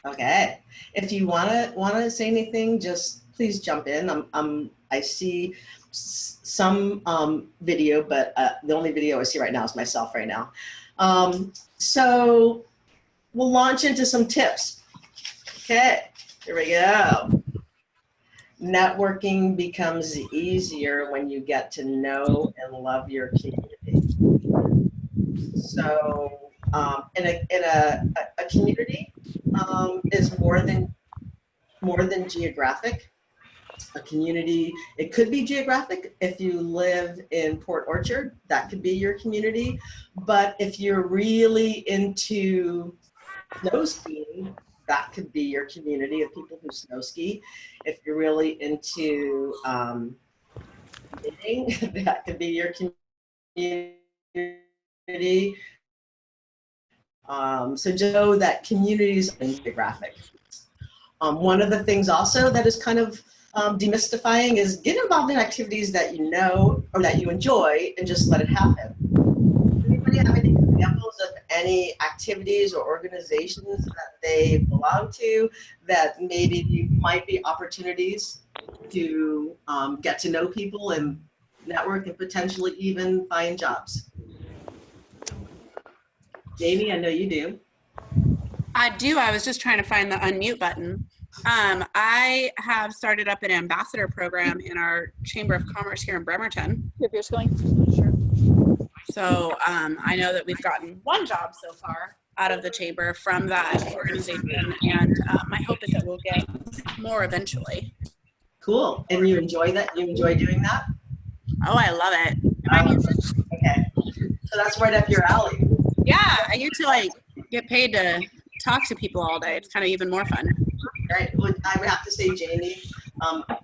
Okay. If you wanna say anything, just please jump in. I see some video, but the only video I see right now is myself right now. So we'll launch into some tips. Okay, here we go. Networking becomes easier when you get to know and love your community. So in a community is more than geographic. A community, it could be geographic. If you live in Port Orchard, that could be your community. But if you're really into snow skiing, that could be your community of people who snow ski. If you're really into knitting, that could be your community. So just know that communities are geographic. One of the things also that is kind of demystifying is get involved in activities that you know or that you enjoy and just let it happen. Anybody have any examples of any activities or organizations that they belong to that maybe might be opportunities to get to know people and network and potentially even find jobs? Jamie, I know you do. I do. I was just trying to find the unmute button. I have started up an ambassador program in our Chamber of Commerce here in Bremerton. If you're going, sure. So I know that we've gotten one job so far out of the chamber from that organization, and my hope is that we'll get more eventually. Cool. And you enjoy that? You enjoy doing that? Oh, I love it. Okay. So that's right up your alley. Yeah, I get to like get paid to talk to people all day. It's kind of even more fun. Right. Well, I would have to say, Jamie,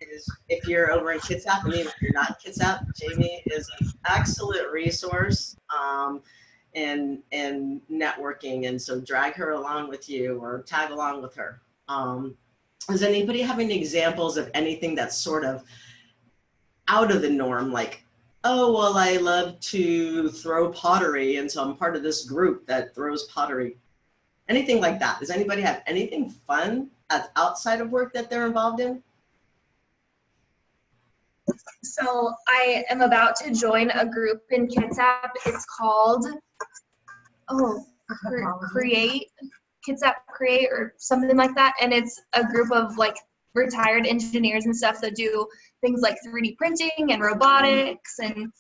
is if you're over in Kitsap, I mean, if you're not in Kitsap, Jamie is an excellent resource in networking. And so drag her along with you or tag along with her. Does anybody have any examples of anything that's sort of out of the norm? Like, oh, well, I love to throw pottery, and so I'm part of this group that throws pottery. Anything like that? Does anybody have anything fun that's outside of work that they're involved in? So I am about to join a group in Kitsap. It's called, Create, Kitsap Create or something like that. And it's a group of like retired engineers and stuff that do things like 3D printing and robotics. And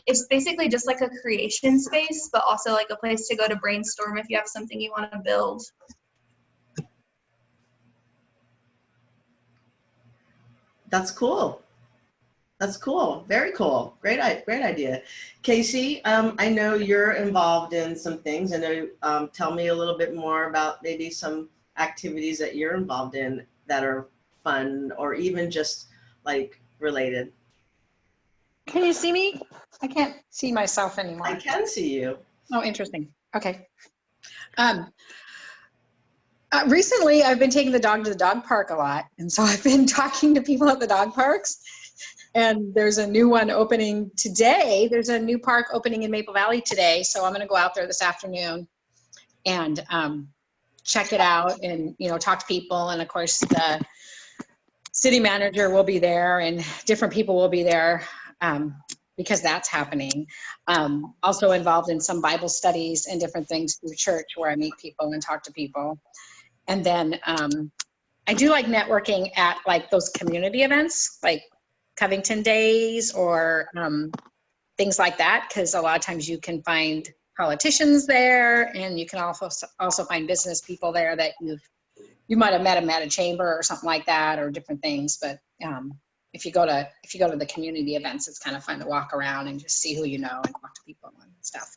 it's basically just like a creation space, but also like a place to go to brainstorm if you have something you want to build. That's cool. That's cool. Very cool. Great idea. Casey, I know you're involved in some things. I know, tell me a little bit more about maybe some activities that you're involved in that are fun or even just like related. Can you see me? I can't see myself anymore. I can see you. Oh, interesting. Okay. Recently, I've been taking the dog to the dog park a lot. And so I've been talking to people at the dog parks. And there's a new one opening today. There's a new park opening in Maple Valley today. So I'm going to go out there this afternoon and check it out and, you know, talk to people. And of course, the city manager will be there and different people will be there because that's happening. Also involved in some Bible studies and different things through church where I meet people and talk to people. And then I do like networking at like those community events, like Covington Days or things like that, because a lot of times you can find politicians there, and you can also find business people there that you might have met them at a chamber or something like that, or different things. But if you go to the community events, it's kind of fun to walk around and just see who you know and talk to people and stuff.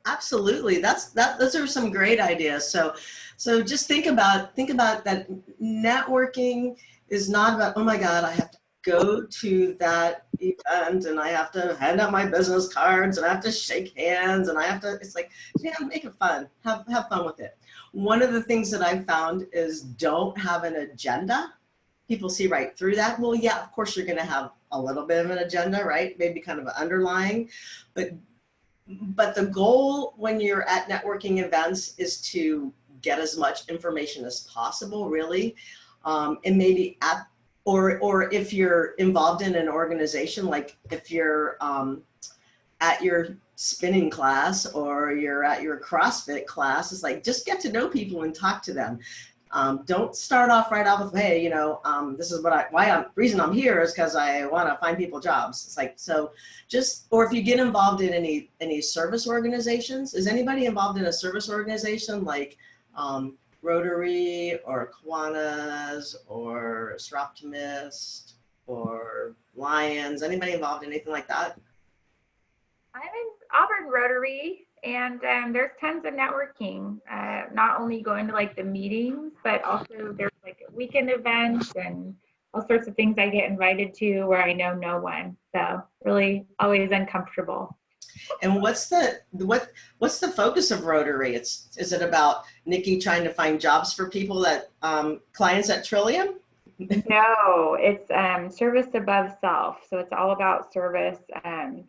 Absolutely. Those are some great ideas. So just think about that. Networking is not about, oh my God, I have to go to that event and I have to hand out my business cards and I have to shake hands and I have to, it's like, yeah, make it fun. Have fun with it. One of the things that I've found is don't have an agenda. People see right through that. Well, yeah, of course you're going to have a little bit of an agenda, right? Maybe kind of an underlying, but the goal when you're at networking events is to get as much information as possible, really. And maybe or if you're involved in an organization, like if you're at your spinning class or you're at your CrossFit class, it's like, just get to know people and talk to them. Don't start off right off with, hey, this is reason I'm here is because I want to find people jobs. It's like, so or if you get involved in any service organizations, is anybody involved in a service organization like Rotary or Kiwanis or Optimist or Lions? Anybody involved in anything like that? I'm in Auburn Rotary, and there's tons of networking, not only going to like the meetings, but also there's like weekend events and all sorts of things I get invited to where I know no one. So really always uncomfortable. And what's the focus of Rotary? Is it about Nikki trying to find jobs for people that clients at Trillium? No, it's service above self. So it's all about service,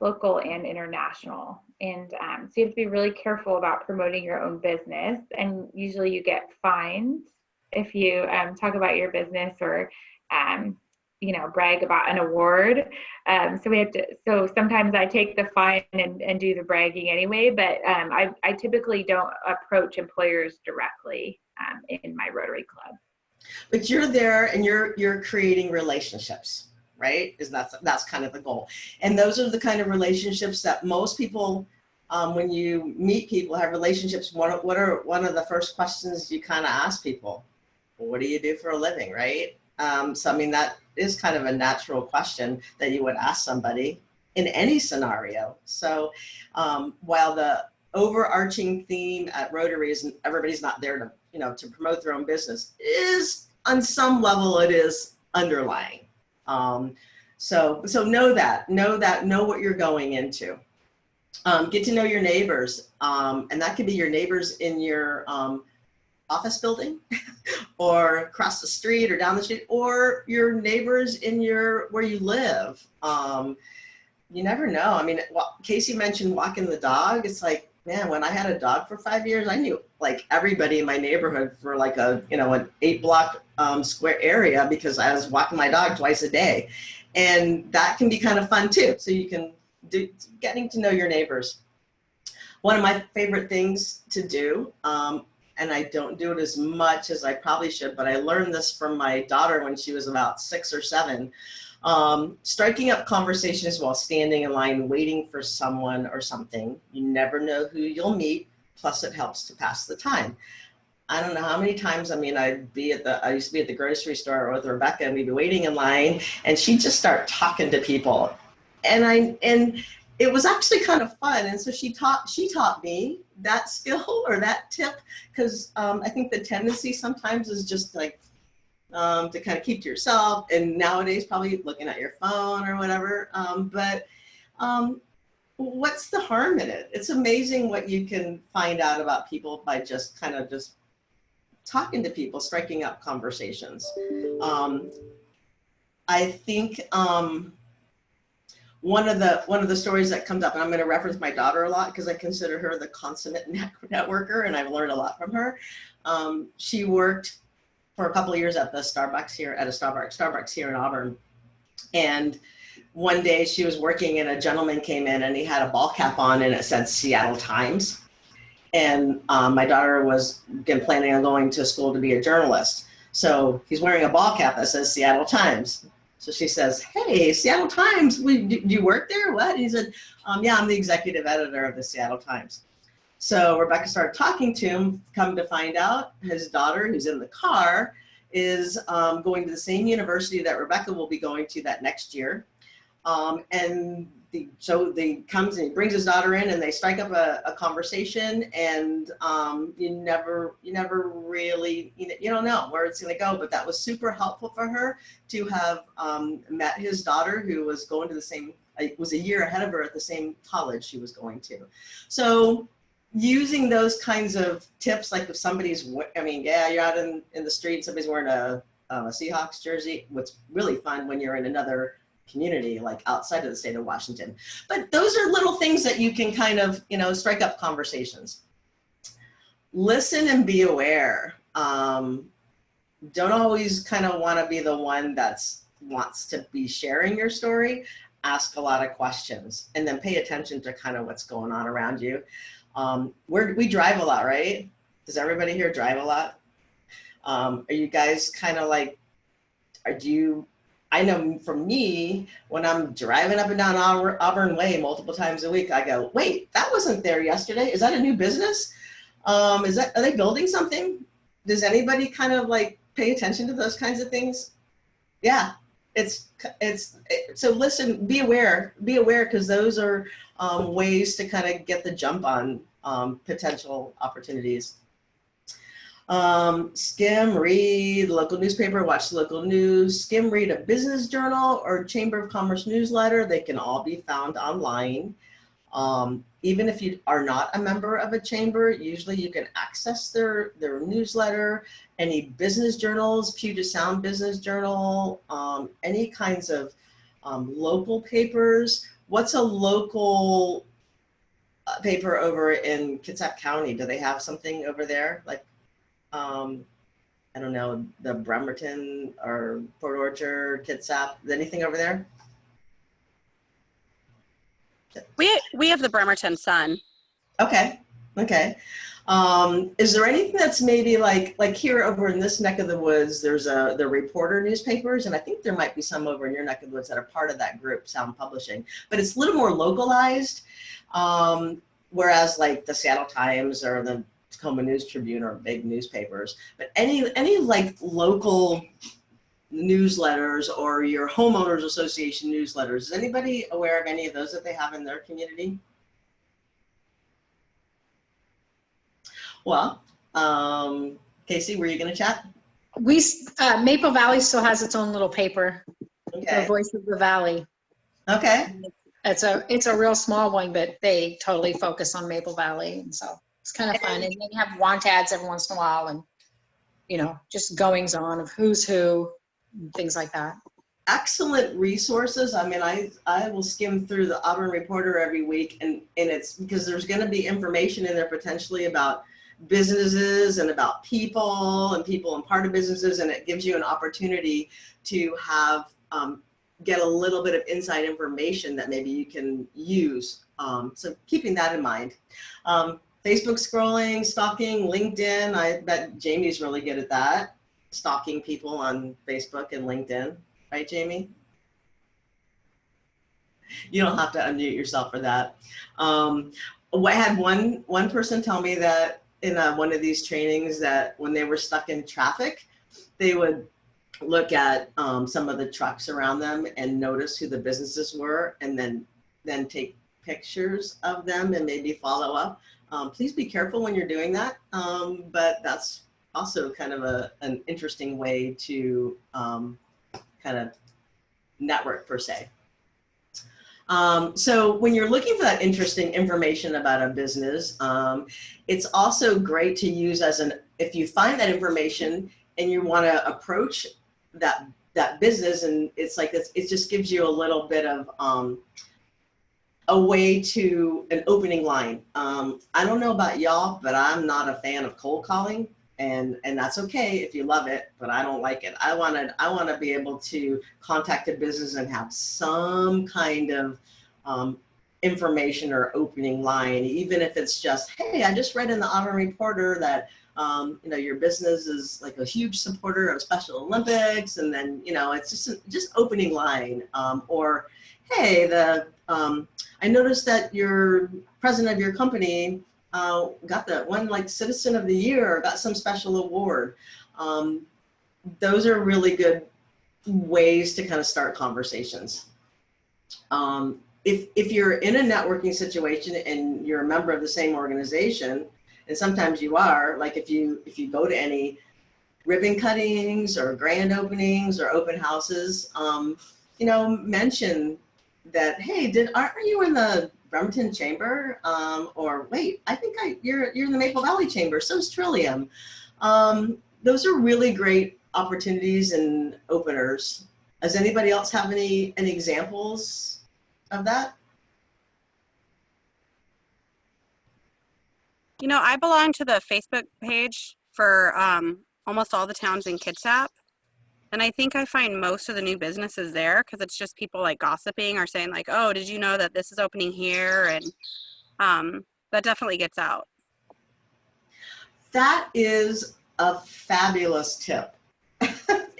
local and international. And so you have to be really careful about promoting your own business. And usually you get fined if you talk about your business or brag about an award. So sometimes I take the fine and do the bragging anyway, but I typically don't approach employers directly in my Rotary Club. But you're there and you're creating relationships, right? That's kind of the goal. And those are the kind of relationships that most people, when you meet people, have relationships. What are one of the first questions you kind of ask people? Well, what do you do for a living, right? So I mean, that is kind of a natural question that you would ask somebody in any scenario. So while the overarching theme at Rotary is everybody's not there to to promote their own business, is on some level it is underlying. So know what you're going into. Get to know your neighbors, and that could be your neighbors in your office building or across the street or down the street, or your neighbors in where you live. You never know. I mean, Casey mentioned walking the dog. It's like, man, when I had a dog for 5 years, I knew like everybody in my neighborhood for like an 8-block square area because I was walking my dog twice a day. And that can be kind of fun too. So you can getting to know your neighbors. One of my favorite things to do, and I don't do it as much as I probably should, but I learned this from my daughter when she was about 6 or 7. Striking up conversations while standing in line waiting for someone or something. You never know who you'll meet, plus it helps to pass the time. I don't know how many times, I mean, I used to be at the grocery store with Rebecca, and we'd be waiting in line and she'd just start talking to people. And it was actually kind of fun. And so she taught me that skill or that tip, because I think the tendency sometimes is just like, to kind of keep to yourself, and nowadays probably looking at your phone or whatever. But what's the harm in it? It's amazing what you can find out about people by just kind of just talking to people, striking up conversations. I think one of the stories that comes up, and I'm going to reference my daughter a lot because I consider her the consummate networker, and I've learned a lot from her. She worked for a couple of years at Starbucks here in Auburn. And one day she was working and a gentleman came in and he had a ball cap on and it said Seattle Times. And my daughter was planning on going to school to be a journalist. So he's wearing a ball cap that says Seattle Times. So she says, hey, Seattle Times, do you work there? What? And he said, yeah, I'm the executive editor of the Seattle Times. So Rebecca started talking to him. Come to find out, his daughter, who's in the car, is going to the same university that Rebecca will be going to that next year. So he comes and he brings his daughter in, and they strike up a conversation. And you never really, you don't know where it's going to go. But that was super helpful for her to have met his daughter, who was going to the same. Was a year ahead of her at the same college she was going to. So using those kinds of tips, like if somebody's, I mean, yeah, you're out in the street, somebody's wearing a Seahawks jersey. What's really fun when you're in another community, like outside of the state of Washington. But those are little things that you can kind of, strike up conversations. listen and be aware. Don't always kind of want to be the one that's wants to be sharing your story. Ask a lot of questions and then pay attention to kind of what's going on around you. We drive a lot, right? Does everybody here drive a lot? Are you guys kind of like, I know for me, when I'm driving up and down Auburn Way multiple times a week, I go, wait, that wasn't there yesterday. Is that a new business? Are they building something? Does anybody kind of like pay attention to those kinds of things? Yeah, so listen, be aware, because those are ways to kind of get the jump on potential opportunities. Skim, read local newspaper, watch the local news, skim, read a business journal or Chamber of Commerce newsletter. They can all be found online. Even if you are not a member of a chamber, usually you can access their newsletter, any business journals, Puget Sound Business Journal, any kinds of local papers. What's a local paper over in Kitsap County? Do they have something over there? Like, I don't know, the Bremerton or Port Orchard, Kitsap, anything over there? We have the Bremerton Sun. Okay. Is there anything that's maybe like here over in this neck of the woods, there's the Reporter newspapers, and I think there might be some over in your neck of the woods that are part of that group, Sound Publishing, but it's a little more localized. Whereas like the Seattle Times or the Tacoma News Tribune are big newspapers, but any like local newsletters or your homeowners association newsletters, is anybody aware of any of those that they have in their community? Well, Casey, were you going to chat? Maple Valley still has its own little paper, Okay. the Voice of the Valley. Okay. It's a real small one, but they totally focus on Maple Valley, and so it's kind of fun. And they have want ads every once in a while, and just goings on of who's who, and things like that. Excellent resources. I mean, I will skim through the Auburn Reporter every week, and it's because there's going to be information in there potentially about businesses and about people and part of businesses, and it gives you an opportunity to have get a little bit of inside information that maybe you can use. So keeping that in mind. Facebook scrolling, stalking, LinkedIn. I bet Jamie's really good at that. Stalking people on Facebook and LinkedIn. Right, Jamie? You don't have to unmute yourself for that. I had one person tell me that in one of these trainings that when they were stuck in traffic, they would look at some of the trucks around them and notice who the businesses were, and then take pictures of them and maybe follow up. Please be careful when you're doing that, but that's also kind of an interesting way to kind of network per se. So when you're looking for that interesting information about a business, it's also great to use if you find that information and you want to approach that business, and it's like it just gives you a little bit of a way to an opening line. I don't know about y'all, but I'm not a fan of cold calling. And that's okay if you love it, but I don't like it. I want to be able to contact a business and have some kind of information or opening line, even if it's just, hey, I just read in the Auburn Reporter that your business is like a huge supporter of Special Olympics, and then it's just opening line, or hey, I noticed that your president of your company got that one like Citizen of the Year, or got some special award. Those are really good ways to kind of start conversations. If you're in a networking situation and you're a member of the same organization, and sometimes you are, like if you go to any ribbon cuttings or grand openings or open houses, mention that, hey, aren't you in the Bremerton Chamber? Or wait, I think you're in the Maple Valley Chamber, so's Trillium. Those are really great opportunities and openers. Does anybody else have any examples of that? You know, I belong to the Facebook page for almost all the towns in Kitsap. And I think I find most of the new businesses there because it's just people like gossiping or saying like, oh, did you know that this is opening here? And that definitely gets out. That is a fabulous tip,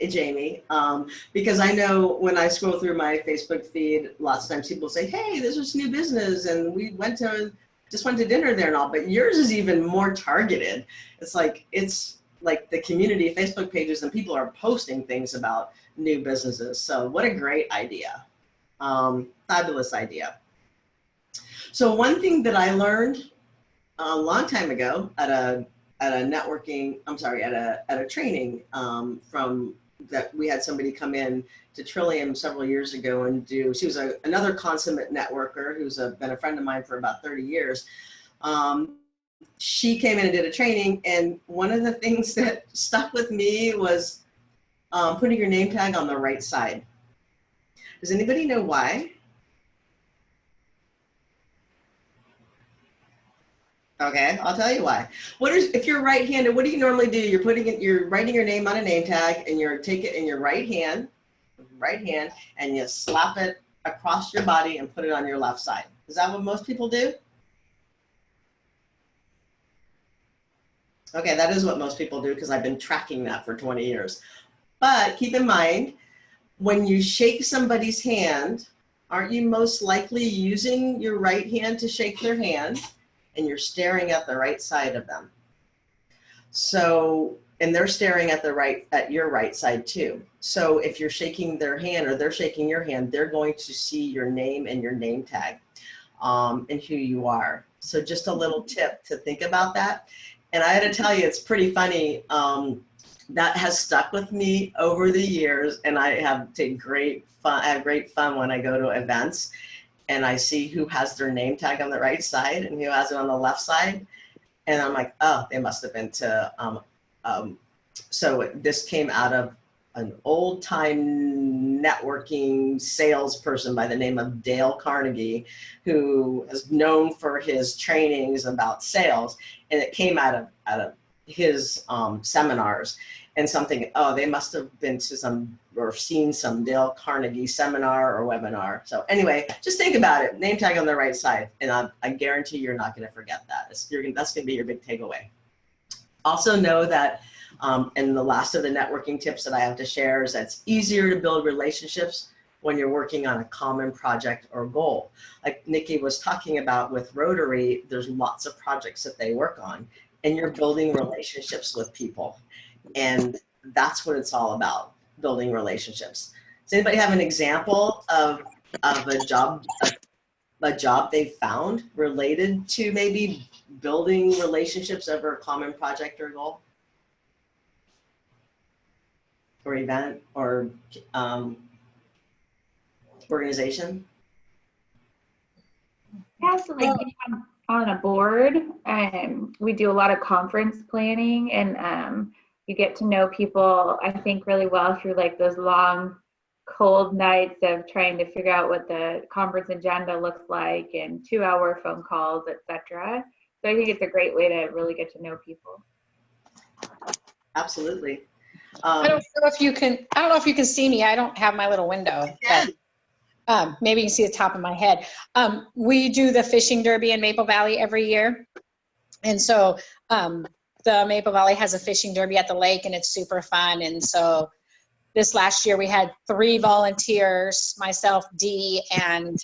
Jamie, because I know when I scroll through my Facebook feed, lots of times people say, hey, there's this new business and we just went to dinner there and all, but yours is even more targeted. It's like the community Facebook pages and people are posting things about new businesses. So what a great idea. Fabulous idea. So one thing that I learned a long time ago at a training from that we had somebody come in to Trillium several years ago and she was another consummate networker who's been a friend of mine for about 30 years. She came in and did a training, and one of the things that stuck with me was putting your name tag on the right side. Does anybody know why? Okay, I'll tell you why. If you're right-handed, what do you normally do? You're writing your name on a name tag, and you take it in your right hand, and you slap it across your body and put it on your left side. Is that what most people do? Okay, that is what most people do because I've been tracking that for 20 years. But keep in mind, when you shake somebody's hand, aren't you most likely using your right hand to shake their hand? And you're staring at the right side of them. So, and they're staring at your right side too. So if you're shaking their hand or they're shaking your hand, they're going to see your name and your name tag and who you are. So just a little tip to think about that. And I had to tell you, it's pretty funny. That has stuck with me over the years, and I have great fun when I go to events and I see who has their name tag on the right side and who has it on the left side. And I'm like, oh, they must have been to, so this came out of an old time networking salesperson by the name of Dale Carnegie, who is known for his trainings about sales. And it came out of his seminars and something, oh, they must have been to or seen some Dale Carnegie seminar or webinar. So anyway, just think about it, name tag on the right side. And I guarantee you're not gonna forget that. That's gonna be your big takeaway. Also know that, and the last of the networking tips that I have to share is that it's easier to build relationships when you're working on a common project or goal. Like Nikki was talking about with Rotary, there's lots of projects that they work on, and you're building relationships with people. And that's what it's all about, building relationships. Does anybody have an example of a job they found related to maybe building relationships over a common project or goal? Or event or organization? Yeah, so like on a board, we do a lot of conference planning, and you get to know people, I think, really well through like those long, cold nights of trying to figure out what the conference agenda looks like and 2-hour phone calls, etc. So I think it's a great way to really get to know people. Absolutely. I don't know if you can see me. I don't have my little window. But, maybe you can see the top of my head. We do the fishing derby in Maple Valley every year. And so the Maple Valley has a fishing derby at the lake, and it's super fun. And so this last year we had 3 volunteers, myself, Dee, and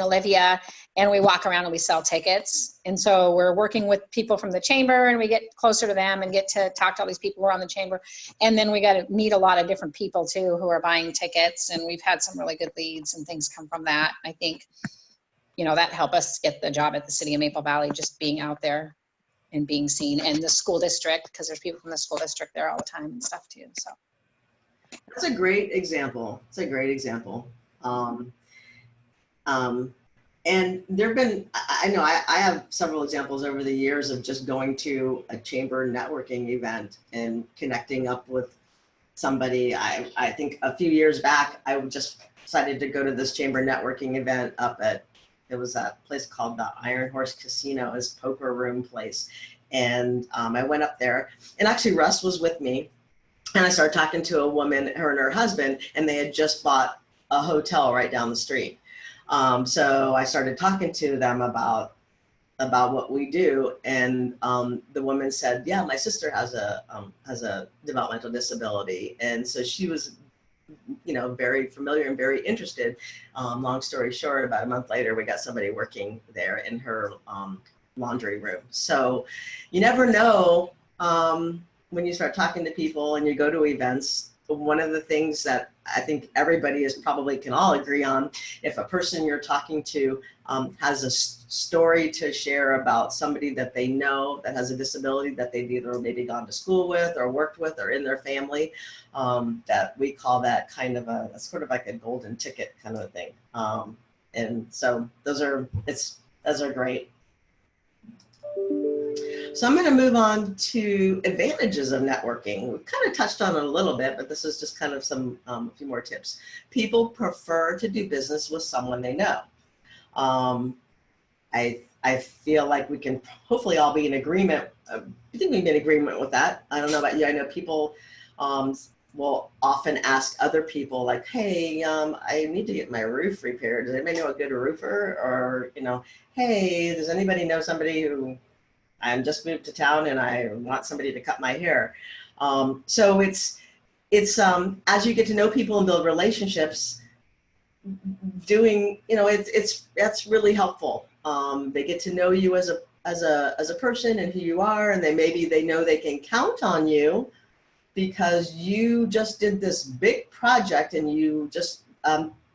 Olivia, and we walk around and we sell tickets. And so we're working with people from the chamber, and we get closer to them and get to talk to all these people who are on the chamber. And then we got to meet a lot of different people too who are buying tickets, and we've had some really good leads and things come from that. I think, that helped us get the job at the city of Maple Valley, just being out there and being seen, and the school district, because there's people from the school district there all the time and stuff too. So that's a great example. It's a great example. And there've been, I know I have several examples over the years of just going to a chamber networking event and connecting up with somebody. I think a few years back, I just decided to go to this chamber networking event up at it was a place called the Iron Horse Casino, his poker room place. And I went up there, and actually Russ was with me. And I started talking to a woman, her and her husband, and they had just bought a hotel right down the street. So I started talking to them about what we do, and the woman said, "Yeah, my sister has a developmental disability," and so she was, very familiar and very interested. Long story short, about a month later, we got somebody working there in her laundry room. So you never know. When you start talking to people and you go to events, one of the things that I think everybody is probably can all agree on, if a person you're talking to has a story to share about somebody that they know that has a disability that they've either maybe gone to school with or worked with or in their family, that we call that kind of sort of like a golden ticket kind of a thing. And so those are great. So I'm going to move on to advantages of networking. We've kind of touched on it a little bit, but this is just kind of some a few more tips. People prefer to do business with someone they know. I feel like we can hopefully all be in agreement. I think we'd be in agreement with that. I don't know about you. I know people will often ask other people like, "Hey, I need to get my roof repaired. Does anybody know a good roofer?" Or, "Hey, does anybody know somebody who I'm just moved to town and I want somebody to cut my hair." So it's as you get to know people and build relationships, that's really helpful. They get to know you as a person and who you are, and they know they can count on you because you just did this big project and you just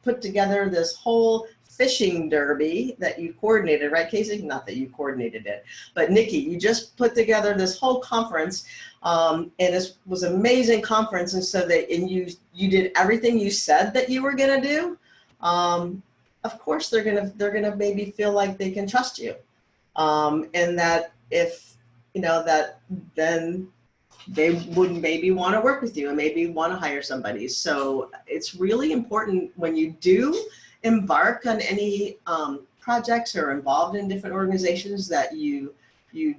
put together this whole fishing derby that you coordinated, right, Casey? Not that you coordinated it, but Nikki, you just put together this whole conference, and this was an amazing conference. And so you did everything you said that you were going to do. Of course, they're gonna maybe feel like they can trust you, and that if that then they would maybe want to work with you and maybe want to hire somebody. So it's really important when you do embark on any projects or involved in different organizations that you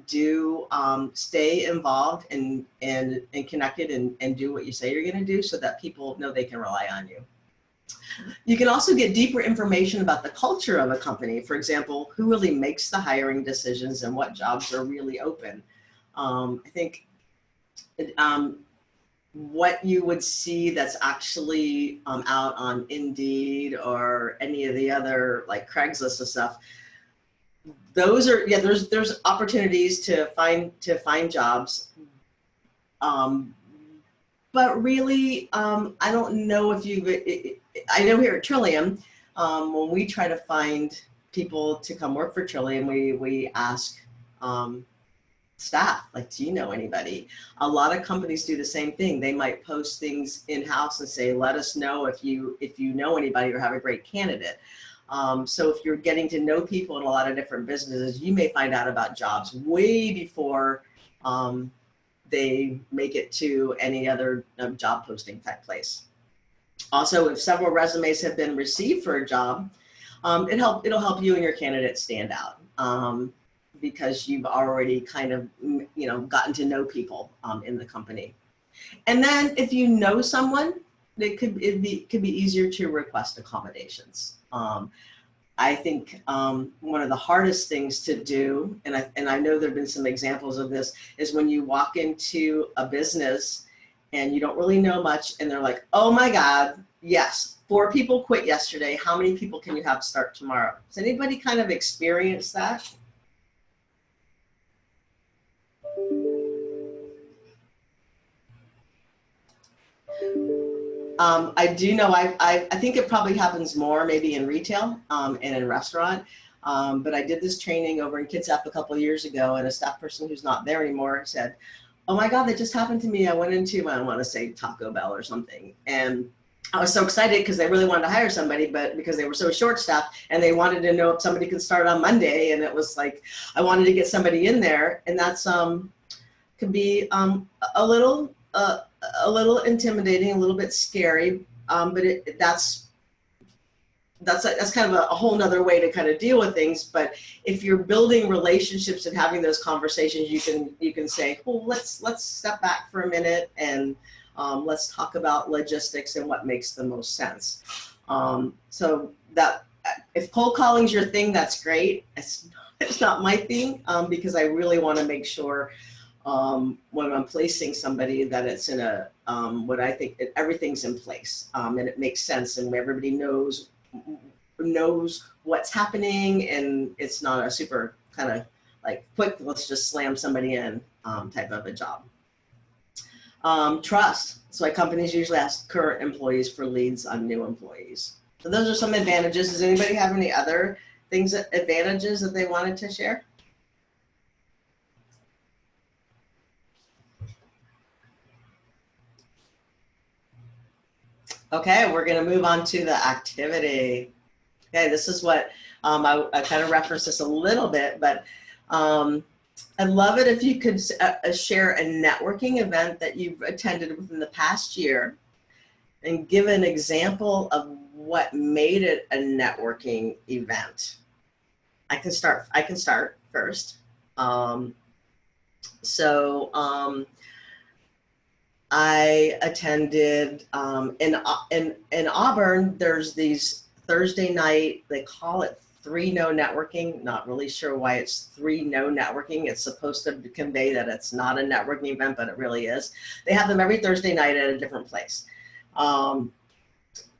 do stay involved and connected and do what you say you're going to do, so that people know they can rely on you. You can also get deeper information about the culture of a company. For example, who really makes the hiring decisions and what jobs are really open. I think what you would see that's actually out on Indeed or any of the other like Craigslist and stuff, those are, there's opportunities to find jobs. But really, I don't know if I know here at Trillium, when we try to find people to come work for Trillium, we ask staff, like, do you know anybody? A lot of companies do the same thing. They might post things in-house and say, let us know if you know anybody or have a great candidate. So if you're getting to know people in a lot of different businesses, you may find out about jobs way before they make it to any other job posting type place. Also, if several resumes have been received for a job, it'll help you and your candidate stand out, because you've already kind of gotten to know people in the company. And then if you know someone, it could be easier to request accommodations. I think one of the hardest things to do, and I know there have been some examples of this, is when you walk into a business and you don't really know much, and they're like, oh my God, yes, 4 people quit yesterday. How many people can you have start tomorrow? Has anybody kind of experienced that? I do know, I think it probably happens more maybe in retail and in restaurant, but I did this training over in Kitsap a couple of years ago, and a staff person who's not there anymore said, oh my God, that just happened to me. I went into, I don't want to say Taco Bell or something, and I was so excited because they really wanted to hire somebody, but because they were so short-staffed and they wanted to know if somebody could start on Monday, and it was like, I wanted to get somebody in there, and that's could be a little intimidating, a little bit scary, but that's that's kind of a whole nother way to kind of deal with things. But if you're building relationships and having those conversations, you can say, well, let's step back for a minute and let's talk about logistics and what makes the most sense. So that if cold calling is your thing, that's great. It's not my thing, because I really want to make sure when I'm placing somebody that it's in a what I think everything's in place, and it makes sense, and everybody knows what's happening, and it's not a super kind of like quick, let's just slam somebody in type of a job. Trust. So companies usually ask current employees for leads on new employees. So those are some advantages. Does anybody have any other advantages that they wanted to share? Okay, we're going to move on to the activity. Okay, this is what I kind of referenced this a little bit, but I'd love it if you could share a networking event that you've attended within the past year and give an example of what made it a networking event. I can start first. I attended in Auburn. There's these Thursday night, they call it 3-No networking. Not really sure why it's 3-No networking. It's supposed to convey that it's not a networking event, but it really is. They have them every Thursday night at a different place.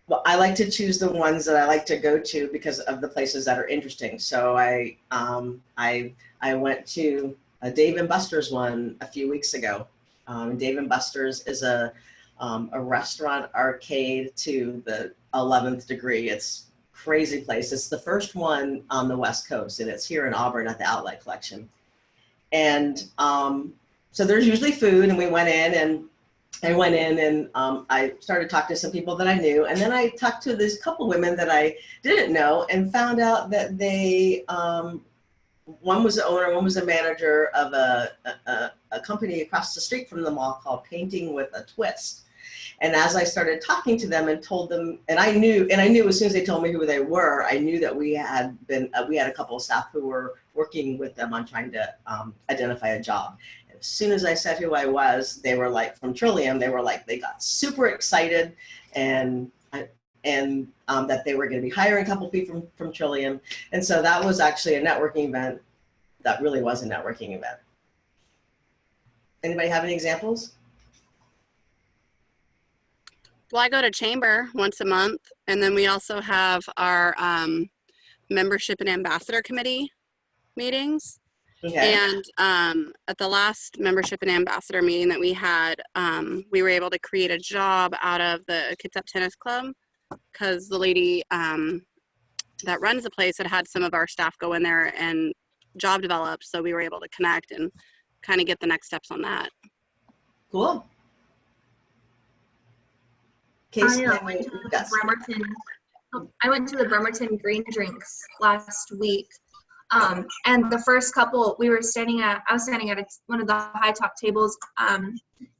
Well, I like to choose the ones that I like to go to because of the places that are interesting. So I went to a Dave & Buster's one a few weeks ago. Dave & Buster's is a restaurant arcade to the 11th degree. It's a crazy place. It's the first one on the West Coast, and it's here in Auburn at the Outlet Collection. And so there's usually food, and we went in, and I started talking to some people that I knew, and then I talked to this couple women that I didn't know, and found out that they one was the owner, one was the manager of a company across the street from the mall called Painting with a Twist. And as I started talking to them and told them, and I knew as soon as they told me who they were, I knew that we had a couple of staff who were working with them on trying to identify a job. As soon as I said who I was, they were like, from Trillium, they got super excited, and that they were going to be hiring a couple people from Trillium. And so that was actually a networking event that really was a networking event. Anybody have any examples? Well, I go to Chamber once a month, and then we also have our membership and ambassador committee meetings. Okay. And at the last membership and ambassador meeting that we had, we were able to create a job out of the Kids Up Tennis Club, because the lady that runs the place had some of our staff go in there and job develop, so we were able to connect and kind of get the next steps on that. Cool. I went to the Bremerton Green Drinks last week. And the first couple, I was standing at one of the high top tables,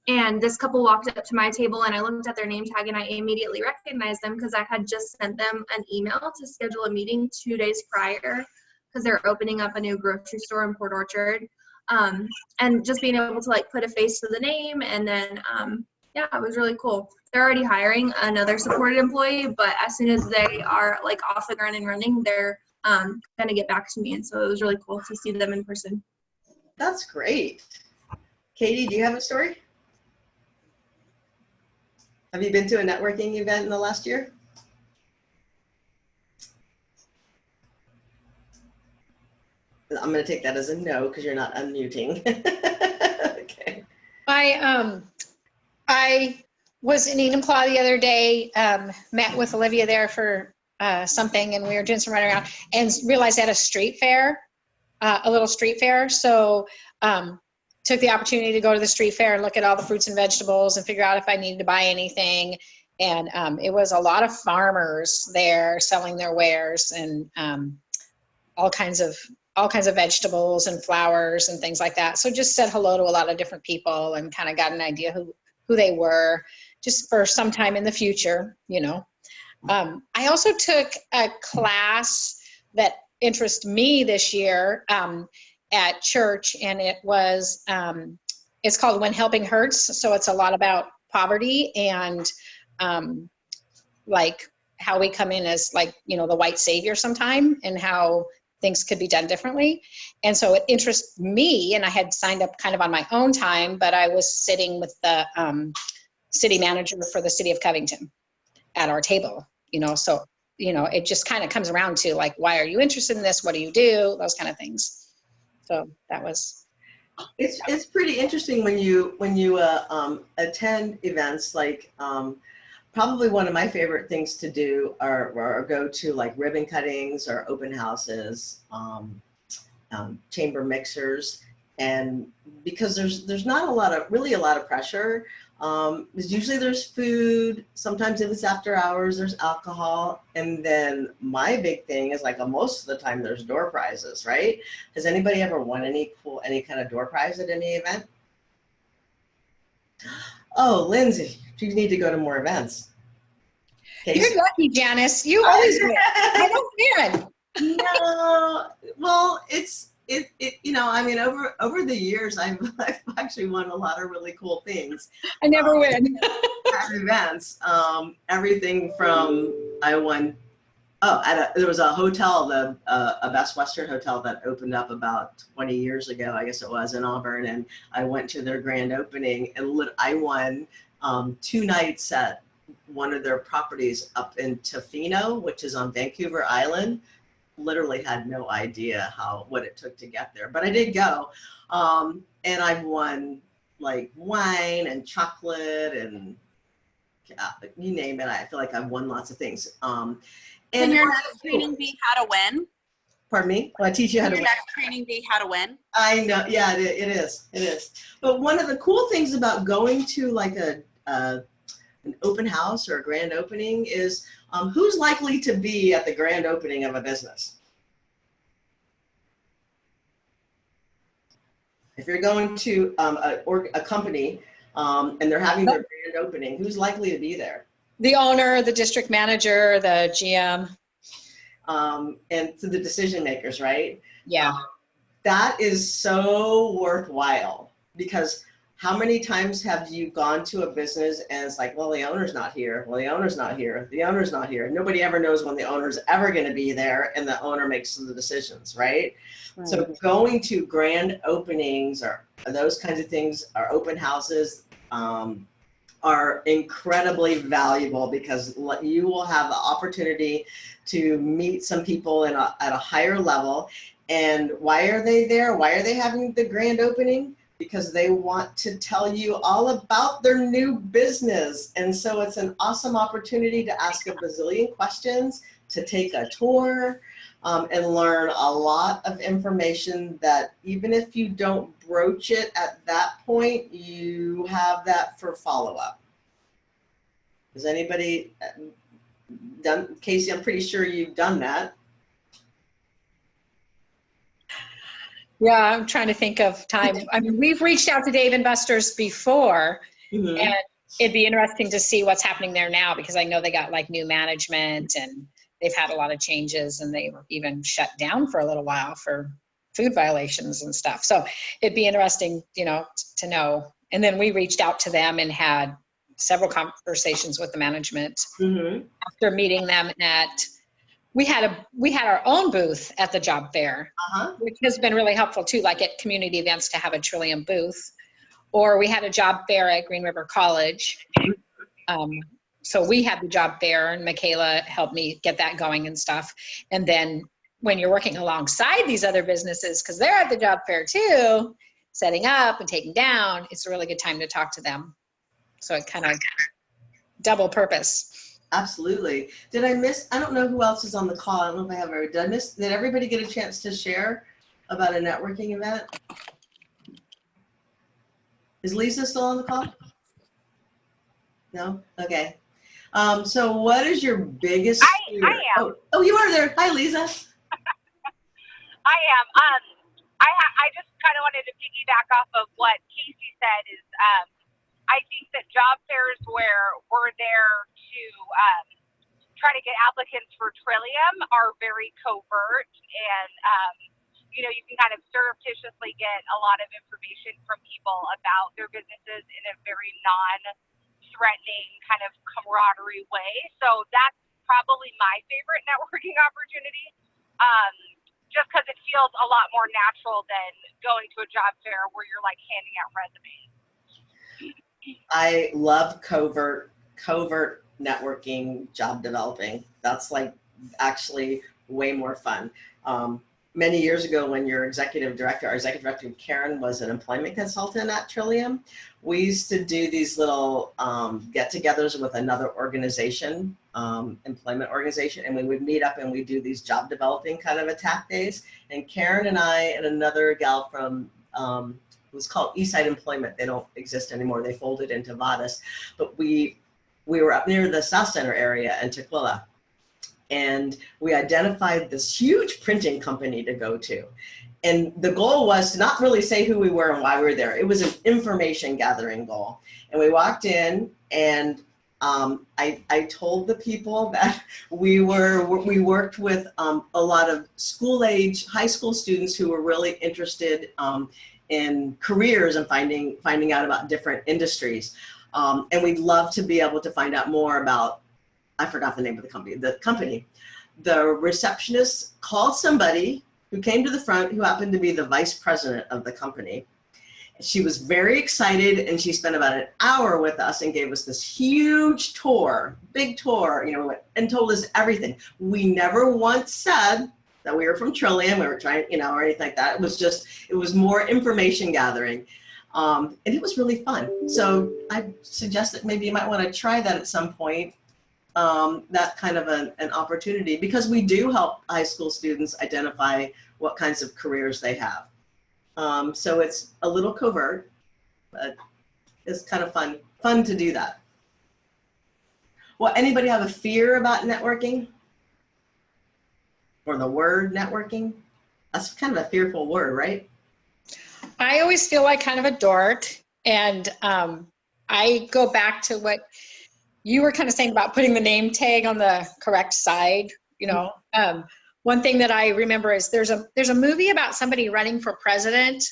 and this couple walked up to my table, and I looked at their name tag, and I immediately recognized them because I had just sent them an email to schedule a meeting 2 days prior, because they're opening up a new grocery store in Port Orchard. And just being able to like put a face to the name, and then yeah, it was really cool. They're already hiring another supported employee, but as soon as they are like off the ground and running, they're going to get back to me. And so it was really cool to see them in person. That's great. Katie, do you have a story? Have you been to a networking event in the last year? I'm going to take that as a no because you're not unmuting. Okay. I was in Enumclaw the other day, met with Olivia there for something, and we were doing some running around and realized they had a street fair, a little street fair. So took the opportunity to go to the street fair and look at all the fruits and vegetables and figure out if I needed to buy anything. And it was a lot of farmers there selling their wares, and all kinds of vegetables and flowers and things like that. So just said hello to a lot of different people and kind of got an idea who they were, just for some time in the future, you know. I also took a class that interested me this year at church, and it was, it's called When Helping Hurts. So it's a lot about poverty and like how we come in as like, you know, the white savior sometime, and how things could be done differently. And so it interests me, and I had signed up kind of on my own time, but I was sitting with the city manager for the city of Covington at our table, you know, so, you know, it just kind of comes around to like, why are you interested in this? What do you do? Those kind of things. So that was. It's pretty interesting when you attend events like, probably one of my favorite things to do are go to like ribbon cuttings or open houses, chamber mixers, and because there's not a lot of pressure. Usually there's food. Sometimes if it's after hours, there's alcohol, and then my big thing is like most of the time there's door prizes, right? Has anybody ever won any kind of door prize at any event? Oh, Lindsay, you need to go to more events. You're lucky, Janice. You always win. I don't win. No, well, it you know, I mean, over the years, I've actually won a lot of really cool things. I never win. At events, everything from I won. There was a hotel, a Best Western hotel that opened up about 20 years ago, I guess it was, in Auburn, and I went to their grand opening, and I won 2 nights at one of their properties up in Tofino, which is on Vancouver Island. Literally had no idea what it took to get there, but I did go, and I've won like wine and chocolate and you name it. I feel like I've won lots of things. Can your next training be how to win? Pardon me? Well, I teach you how to win. Your next training be how to win? I know. Yeah, it is. It is. But one of the cool things about going to like an open house or a grand opening is who's likely to be at the grand opening of a business? If you're going to a company and they're having their grand opening, who's likely to be there? The owner, the district manager, the GM. And to the decision makers, right? Yeah. That is so worthwhile, because how many times have you gone to a business and it's like, well, the owner's not here. Well, the owner's not here. The owner's not here. Nobody ever knows when the owner's ever going to be there, and the owner makes the decisions, right? So going to grand openings or those kinds of things, or open houses, are incredibly valuable, because you will have the opportunity to meet some people at a higher level. And why are they there? Why are they having the grand opening? Because they want to tell you all about their new business. And so it's an awesome opportunity to ask a bazillion questions, to take a tour, and learn a lot of information that even if you don't broach it at that point, you have that for follow-up. Has anybody done, Casey, I'm pretty sure you've done that. Yeah, I'm trying to think of time. I mean, we've reached out to Dave and Buster's before, and it'd be interesting to see what's happening there now, because I know they got like new management and they've had a lot of changes, and they were even shut down for a little while for food violations and stuff. So it'd be interesting, you know, to know. And then we reached out to them and had several conversations with the management after meeting them we had our own booth at the job fair, which has been really helpful too, like at community events, to have a Trillium booth. Or we had a job fair at Green River College. So we had the job fair, and Michaela helped me get that going and stuff. And then when you're working alongside these other businesses, because they're at the job fair too, setting up and taking down, it's a really good time to talk to them. So it kind of double purpose. Absolutely. Did I miss, I don't know who else is on the call. I don't know if I have already done this. Did everybody get a chance to share about a networking event? Is Lisa still on the call? No? Okay. So what is your biggest fear? I am. Oh, you are there. Hi, Lisa. I am. I just kind of wanted to piggyback off of what Casey said is, I think that job fairs where we're there to trying to get applicants for Trillium are very covert, and you know, you can kind of surreptitiously get a lot of information from people about their businesses in a very non-threatening kind of camaraderie way. So that's probably my favorite networking opportunity, just because it feels a lot more natural than going to a job fair where you're like handing out resumes. I love covert networking, job developing. That's like actually way more fun. Many years ago, when our executive director, Karen, was an employment consultant at Trillium, we used to do these little get-togethers with another organization, employment organization, and we would meet up and we'd do these job developing kind of attack days. And Karen and I and another gal from, it was called Eastside Employment. They don't exist anymore. They folded into Vadis. But we were up near the South Center area in Tequila. And we identified this huge printing company to go to. And the goal was to not really say who we were and why we were there. It was an information gathering goal. And we walked in and I told the people that we worked with a lot of school-age high school students who were really interested in careers and finding out about different industries. And we'd love to be able to find out more about, I forgot the name of the company. The receptionist called somebody who came to the front who happened to be the vice president of the company. She was very excited and she spent about an hour with us and gave us this huge tour, big tour, you know, and told us everything. We never once said that we were from Trillium, we were trying, you know, or anything like that. It was more information gathering. And it was really fun. So I suggest that maybe you might want to try that at some point. That kind of an opportunity, because we do help high school students identify what kinds of careers they have. So it's a little covert, but it's kind of fun to do that. Well, anybody have a fear about networking? Or the word networking? That's kind of a fearful word, right? I always feel like kind of a dork. And I go back to what you were kind of saying about putting the name tag on the correct side, you know. One thing that I remember is there's a movie about somebody running for president,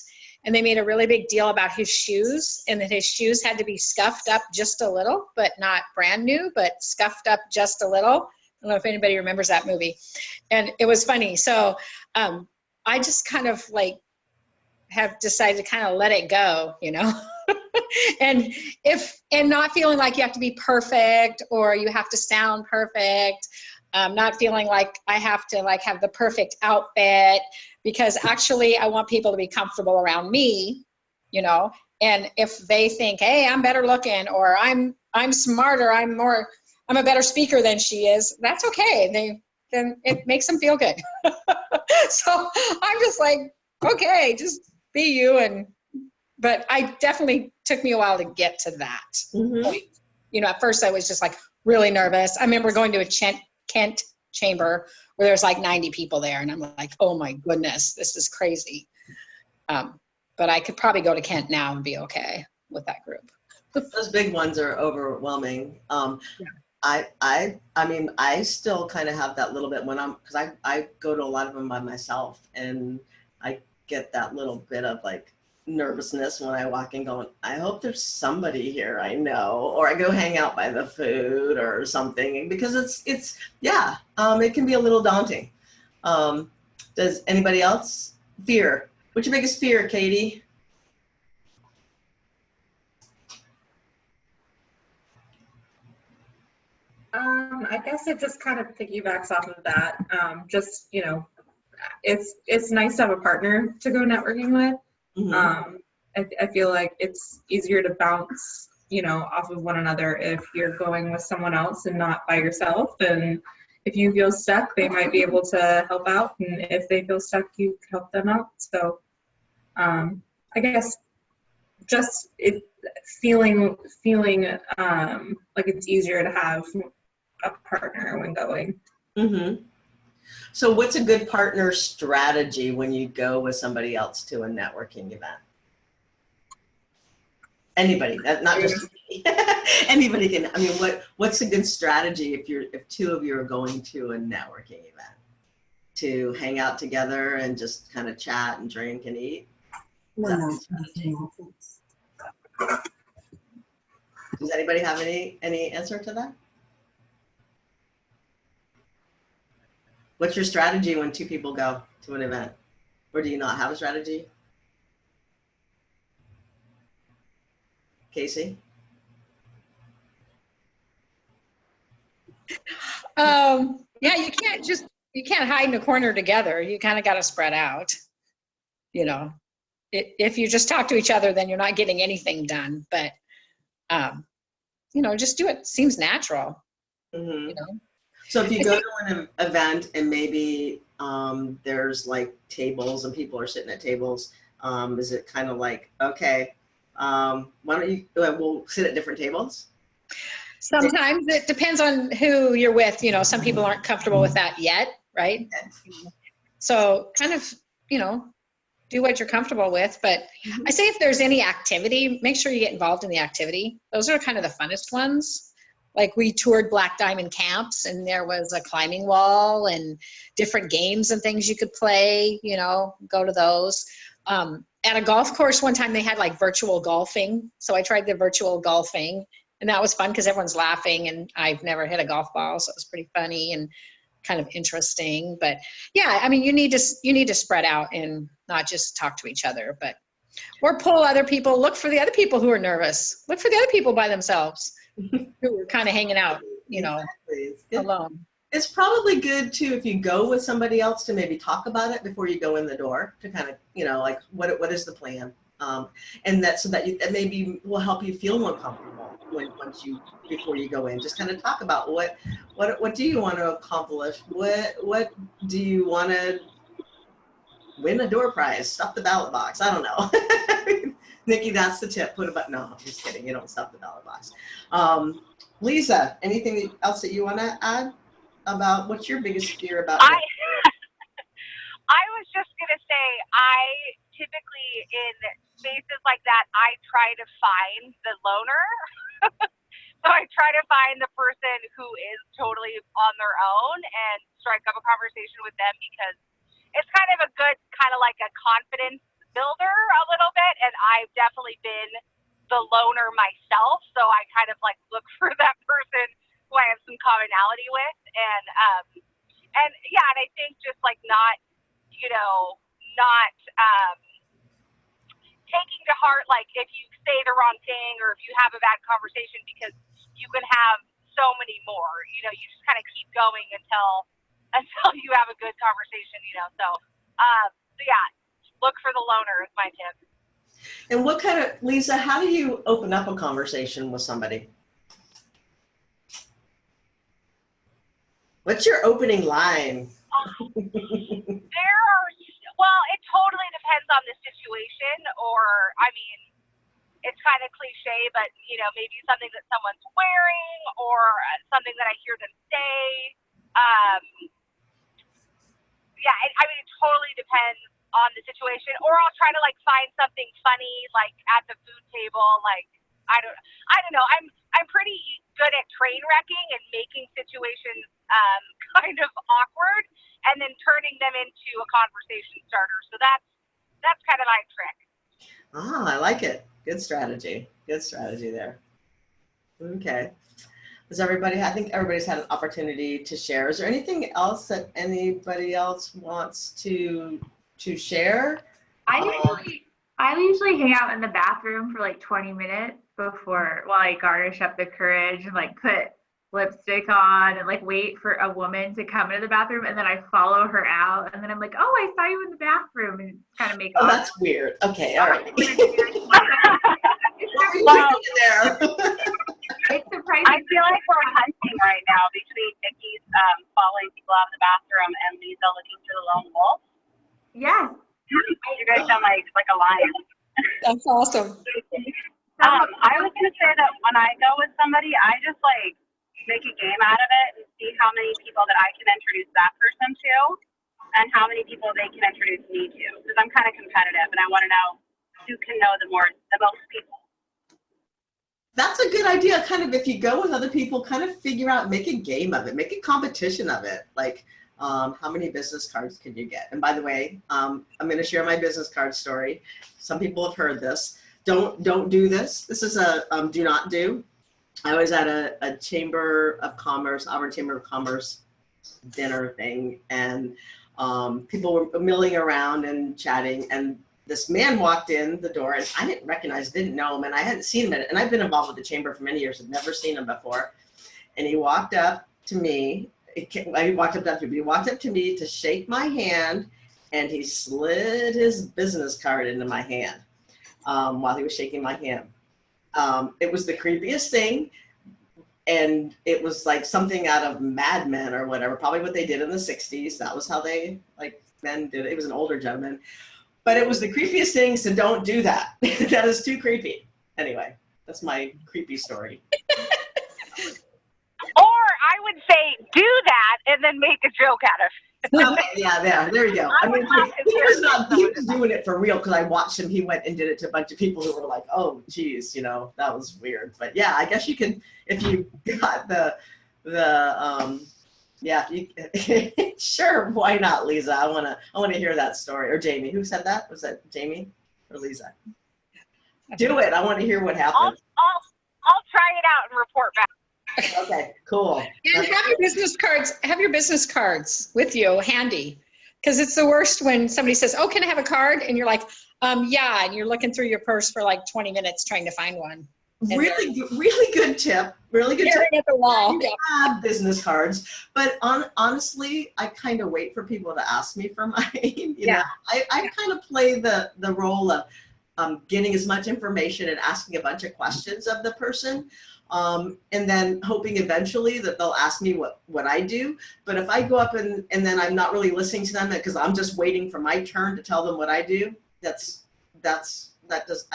and they made a really big deal about his shoes, and that his shoes had to be scuffed up just a little, but not brand new, but scuffed up just a little. I don't know if anybody remembers that movie. And it was funny. So I just kind of like have decided to kind of let it go, you know. and not feeling like you have to be perfect or you have to sound perfect. Not feeling like I have to like have the perfect outfit, because actually I want people to be comfortable around me, you know. And if they think, hey, I'm better looking, or I'm smarter, I'm a better speaker than she is, that's okay. Then it makes them feel good. So I'm just like, okay, just be you. But I definitely took me a while to get to that point. You know, at first I was just like really nervous. I remember going to a Kent chamber where there's like 90 people there, and I'm like, oh my goodness, this is crazy. But I could probably go to Kent now and be okay with that group. Those big ones are overwhelming. I mean, I still kind of have that little bit because I go to a lot of them by myself, and I get that little bit of like nervousness when I walk in going, I hope there's somebody here I know, or I go hang out by the food or something, because it can be a little daunting. Does anybody else? Fear. What's your biggest fear, Katie? I guess it just kind of piggybacks off of that. Just, you know, it's nice to have a partner to go networking with. I feel like it's easier to bounce, you know, off of one another if you're going with someone else and not by yourself. And if you feel stuck, they might be able to help out. And if they feel stuck, you can help them out. So I guess just feeling like it's easier to have a partner when going. So what's a good partner strategy when you go with somebody else to a networking event? Anybody, not just Anybody can. I mean, what's a good strategy if two of you are going to a networking event to hang out together and just kind of chat and drink and eat? Is that a good strategy? Does anybody have any answer to that? What's your strategy when two people go to an event? Or do you not have a strategy? Casey? Yeah, you can't hide in a corner together. You kind of got to spread out. You know, if you just talk to each other, then you're not getting anything done. But, you know, just do it. Seems natural. Mm-hmm. You know? So if you go to an event and maybe there's like tables and people are sitting at tables, is it kind of like, okay, why don't you, we'll sit at different tables? Sometimes it depends on who you're with. You know, some people aren't comfortable with that yet, right? Okay. So kind of, you know, do what you're comfortable with. But I say if there's any activity, make sure you get involved in the activity. Those are kind of the funnest ones. Like we toured Black Diamond camps and there was a climbing wall and different games and things you could play, you know, go to those. At a golf course one time they had like virtual golfing. So I tried the virtual golfing and that was fun because everyone's laughing and I've never hit a golf ball. So it was pretty funny and kind of interesting. But yeah, I mean, you need to spread out and not just talk to each other, but or pull other people, look for the other people who are nervous, look for the other people by themselves who are kind of hanging out, you know, alone. It's probably good too if you go with somebody else to maybe talk about it before you go in the door to kind of, you know, like what is the plan, and that so that it maybe will help you feel more comfortable before you go in. Just kind of talk about what do you want to accomplish? What do you want to win a door prize? Stuff the ballot box. I don't know. Nikki, that's the tip. Put a button. No, I'm just kidding. You don't stuff the ballot box. Lisa, anything else that you want to add about what's your biggest fear about it? I was just going to say, I typically in spaces like that, I try to find the loner. So I try to find the person who is totally on their own and strike up a conversation with them because it's kind of a good, kind of like a confidence builder a little bit. And I've definitely been the loner myself. So I kind of like look for that person who I have some commonality with. And yeah, and I think just like not, you know, not taking to heart, like if you say the wrong thing or if you have a bad conversation, because you can have so many more, you know, you just kind of keep going until you have a good conversation, you know. So yeah, look for the loner is my tip. And what kind of, Lisa, how do you open up a conversation with somebody? What's your opening line? Well, it totally depends on the situation, or, I mean, it's kind of cliche, but, you know, maybe something that someone's wearing or something that I hear them say. Yeah, I mean, it totally depends on the situation, or I'll try to like find something funny, like at the food table, like, I don't know. I'm pretty good at train wrecking and making situations kind of awkward and then turning them into a conversation starter. So that's kind of my trick. Ah, I like it. Good strategy. Good strategy there. Okay. I think everybody's had an opportunity to share. Is there anything else that anybody else wants to share? I usually hang out in the bathroom for like 20 minutes while I garnish up the courage and like put lipstick on and like wait for a woman to come into the bathroom, and then I follow her out, and then I'm like, oh, I saw you in the bathroom, and kind of make that's weird. Okay, all right. It's surprising. I feel like we're hunting right now between Nikki's following people out in the bathroom and Lisa looking for the lone wolf. Yes. You guys sound like a lion. That's awesome. I was going to say that when I go with somebody, I just like make a game out of it and see how many people that I can introduce that person to and how many people they can introduce me to. Because I'm kind of competitive and I want to know who can know the most people. That's a good idea. Kind of if you go with other people, kind of figure out, make a game of it, make a competition of it. Like, how many business cards can you get? And by the way, I'm going to share my business card story. Some people have heard this. Don't do this. This is a do not do. I was at a Chamber of Commerce, Auburn Chamber of Commerce dinner thing, and people were milling around and chatting, and this man walked in the door, and I didn't know him, and I hadn't seen him, and I've been involved with the chamber for many years, I've never seen him before, and he walked up to me, he walked up to me to shake my hand, and he slid his business card into my hand while he was shaking my hand. It was the creepiest thing. And it was like something out of Mad Men or whatever, probably what they did in the 60s. That was how they, like, men did it. It was an older gentleman. But it was the creepiest thing, so don't do that. That is too creepy. Anyway, that's my creepy story. Or I would say do that and then make a joke out of it. Okay, yeah, there you go. I mean, he was doing it for real, because I watched him. He went and did it to a bunch of people who were like, oh, geez, you know, that was weird. But yeah, I guess you can, if you got yeah, sure, why not, Lisa? I wanna hear that story. Or Jamie, who said that? Was that Jamie or Lisa? Do it. I want to hear what happened. I'll try it out and report back. Okay, cool. And have your business cards with you handy, because it's the worst when somebody says, oh, can I have a card? And you're like, yeah, and you're looking through your purse for like 20 minutes trying to find one. Really good tip. Really good tip. At the wall. I have business cards, but honestly, I kind of wait for people to ask me for mine. You know, I kind of play the role of getting as much information and asking a bunch of questions of the person. And then hoping eventually that they'll ask me what I do. But if I go up and then I'm not really listening to them because I'm just waiting for my turn to tell them what I do, I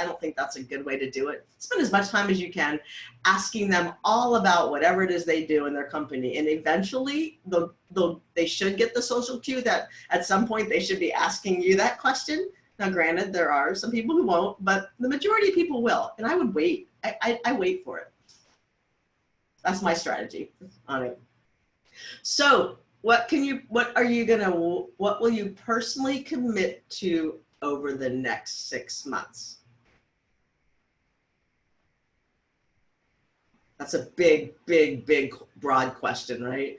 don't think that's a good way to do it. Spend as much time as you can asking them all about whatever it is they do in their company. And eventually they should get the social cue that at some point they should be asking you that question. Now, granted, there are some people who won't, but the majority of people will. And I would wait. I wait for it. That's my strategy on it. So what will you personally commit to over the next 6 months? That's a big, broad question, right?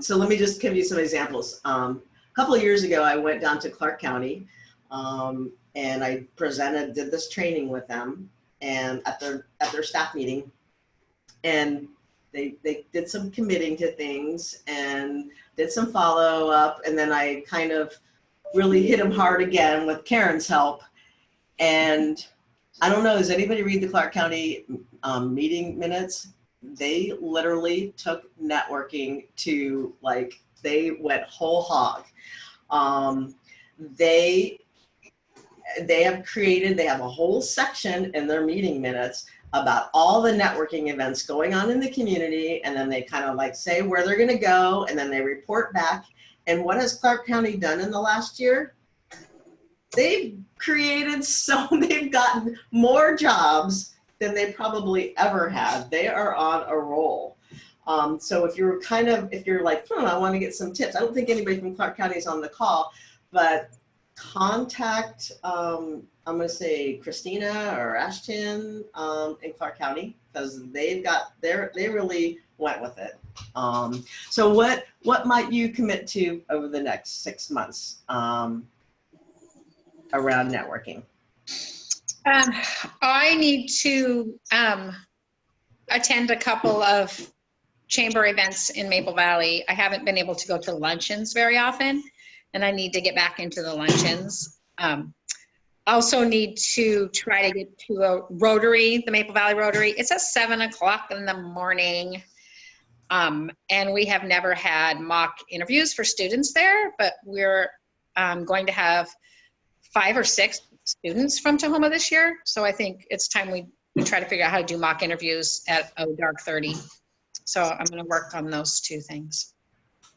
So let me just give you some examples. A couple of years ago, I went down to Clark County and I did this training with them and at their staff meeting. And they did some committing to things and did some follow up. And then I kind of really hit them hard again with Karen's help. And I don't know, does anybody read the Clark County meeting minutes? They literally took networking to, like, they went whole hog. They have a whole section in their meeting minutes about all the networking events going on in the community, and then they kind of like say where they're going to go, and then they report back. And what has Clark County done in the last year? They've gotten more jobs than they probably ever had. They are on a roll. So if you're like, I want to get some tips. I don't think anybody from Clark County is on the call, but contact, I'm going to say Christina or Ashton in Clark County, because they really went with it. So what might you commit to over the next 6 months around networking? I need to attend a couple of chamber events in Maple Valley. I haven't been able to go to luncheons very often, and I need to get back into the luncheons. Also need to try to get to a Rotary, the Maple Valley Rotary. It's at 7 o'clock in the morning. And we have never had mock interviews for students there, but we're going to have 5 or 6 students from Tahoma this year. So I think it's time we try to figure out how to do mock interviews at dark 30. So I'm going to work on those 2 things.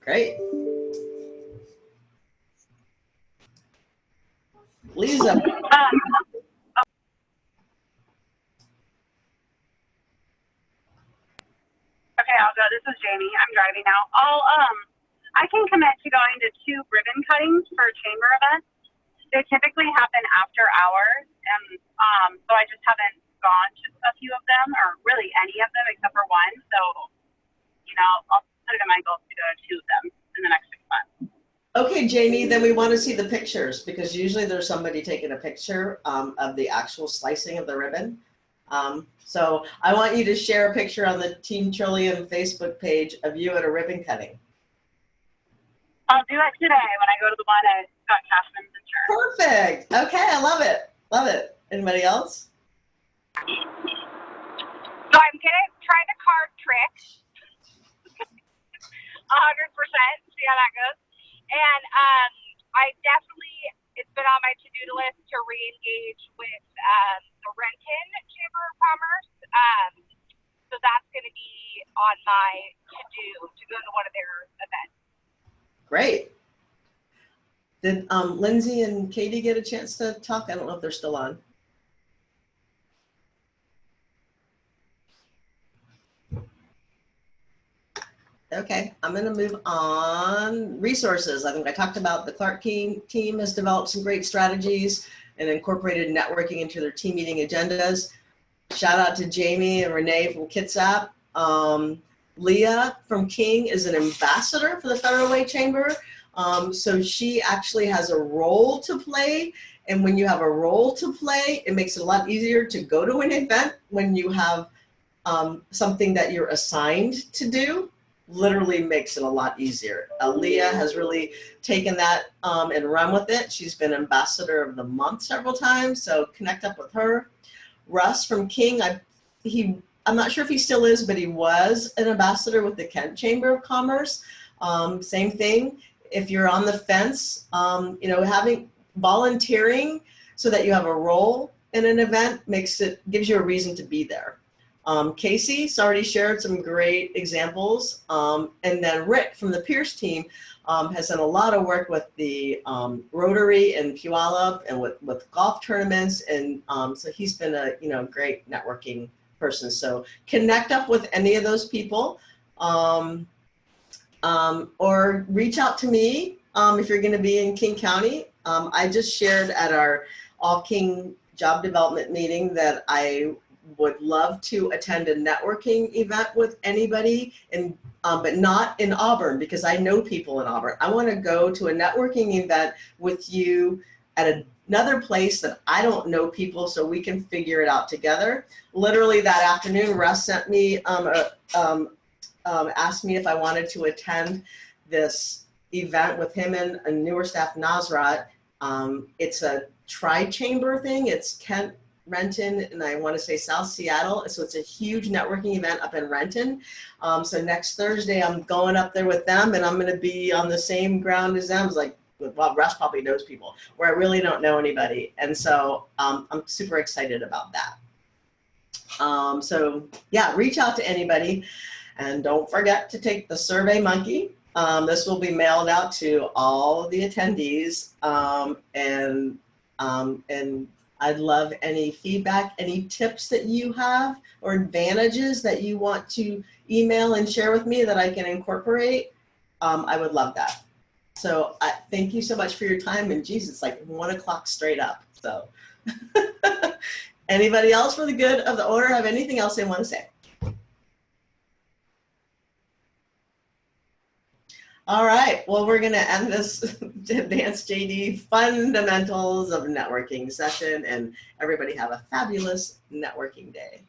Great. Lisa. This is Jamie. I'm driving now. I can commit to going to 2 ribbon cuttings for chamber events. They typically happen after hours, and so I just haven't gone to a few of them, or really any of them except for one. So, I'll put it in my goals to go to 2 of them in the next 6 months. Okay, Jamie, then we want to see the pictures, because usually there's somebody taking a picture of the actual slicing of the ribbon. So I want you to share a picture on the Team Trillium Facebook page of you at a ribbon cutting. I'll do it today when I go to the one at Scott Cashman's insurance. Perfect. Okay, I love it. Love it. Anybody else? So I'm gonna try the card trick. 100%. See how that goes. And I definitely, it's been on my to-do list to re-engage with the Renton Chamber of Commerce. So that's going to be on my to-do to go to one of their events. Great. Did Lindsay and Katie get a chance to talk? I don't know if they're still on. Okay, I'm going to move on. Resources. I think I talked about the Clark team has developed some great strategies and incorporated networking into their team meeting agendas. Shout out to Jamie and Renee from Kitsap. Leah from King is an ambassador for the Federal Way Chamber. So she actually has a role to play. And when you have a role to play, it makes it a lot easier to go to an event when you have something that you're assigned to do. Literally makes it a lot easier. Leah has really taken that and run with it. She's been Ambassador of the Month several times, so connect up with her. Russ from King, I'm not sure if he still is, but he was an ambassador with the Kent Chamber of Commerce. Same thing. If you're on the fence, having volunteering so that you have a role in an event gives you a reason to be there. Casey's already shared some great examples. And then Rick from the Pierce team has done a lot of work with the Rotary and Puyallup and with golf tournaments. And so he's been a great networking person. So connect up with any of those people or reach out to me if you're going to be in King County. I just shared at our All King job development meeting that I would love to attend a networking event with anybody, but not in Auburn, because I know people in Auburn. I want to go to a networking event with you at another place that I don't know people, so we can figure it out together. Literally that afternoon, Russ sent me, asked me if I wanted to attend this event with him and a newer staff, Nasrat. It's a tri-chamber thing. It's Kent, Renton, and I want to say South Seattle. So it's a huge networking event up in Renton. So next Thursday, I'm going up there with them, and I'm going to be on the same ground as them. It's like, well, Russ probably knows people where I really don't know anybody. And so I'm super excited about that. So yeah, reach out to anybody, and don't forget to take the Survey Monkey. This will be mailed out to all the attendees, and I'd love any feedback, any tips that you have or advantages that you want to email and share with me that I can incorporate. I would love that. So thank you so much for your time. And geez, it's like 1 o'clock straight up. So anybody else for the good of the order have anything else they want to say? All right, well, we're going to end this Advanced JD Fundamentals of Networking session, and everybody have a fabulous networking day.